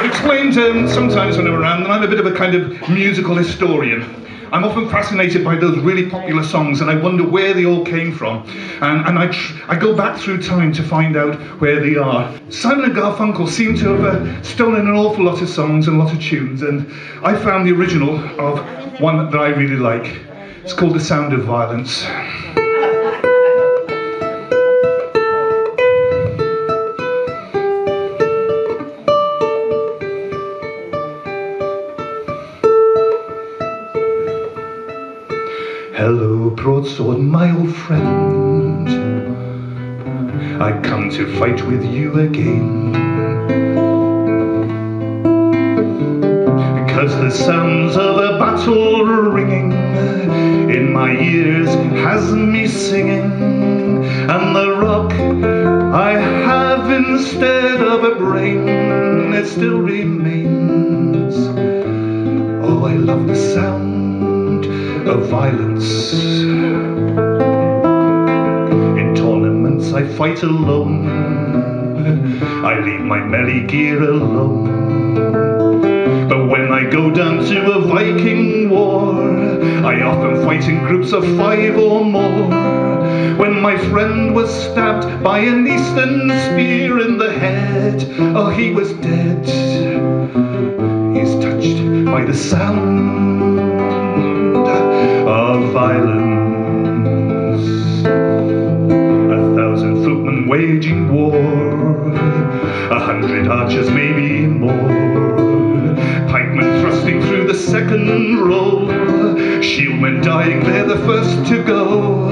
I've explained sometimes when I'm around that I'm a bit of a kind of musical historian. I'm often fascinated by those really popular songs and I wonder where they all came from. And I go back through time to find out where they are. Simon and Garfunkel seem to have stolen an awful lot of songs and a lot of tunes, and I found the original of one that I really like. It's called The Sound of Violence. Hello, broadsword, my old friend. I come to fight with you again. Because the sounds of a battle ringing in my ears has me singing, and the rock I have instead of a brain, it still remains. Oh, I love the sound of violence. In tournaments I fight alone, I leave my melee gear alone. But when I go down to a Viking war, I often fight in groups of 5 or more. When my friend was stabbed by an eastern spear in the head, oh, he was dead. He's touched by the sound of violence. 1,000 footmen waging war, 100 archers, maybe more, pikemen thrusting through the second row, shieldmen dying, they're the first to go.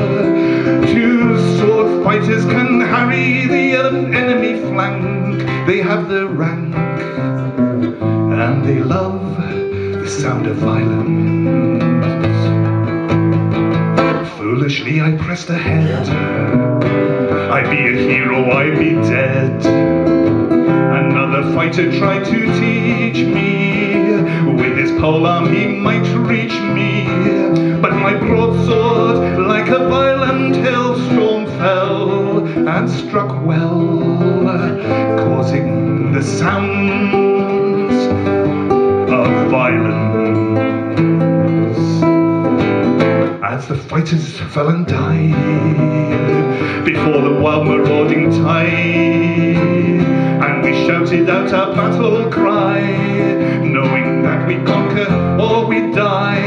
2 sword fighters can harry the enemy flank. They have their rank and they love the sound of violence. Foolishly I pressed ahead, I'd be a hero, I'd be dead. Another fighter tried to teach me, with his polearm he might reach me. But my broadsword, like a violent hailstorm, fell and struck well, causing the sounds of violence. As the fighters fell and died before the wild marauding tide, and we shouted out our battle cry, knowing that we conquer or we die.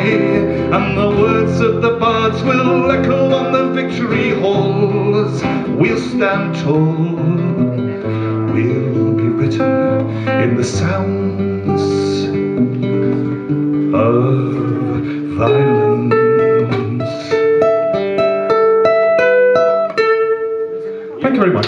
And the words of the bards will echo on the victory halls. We'll stand tall, we'll be written in the sounds of violence. Thank you very much.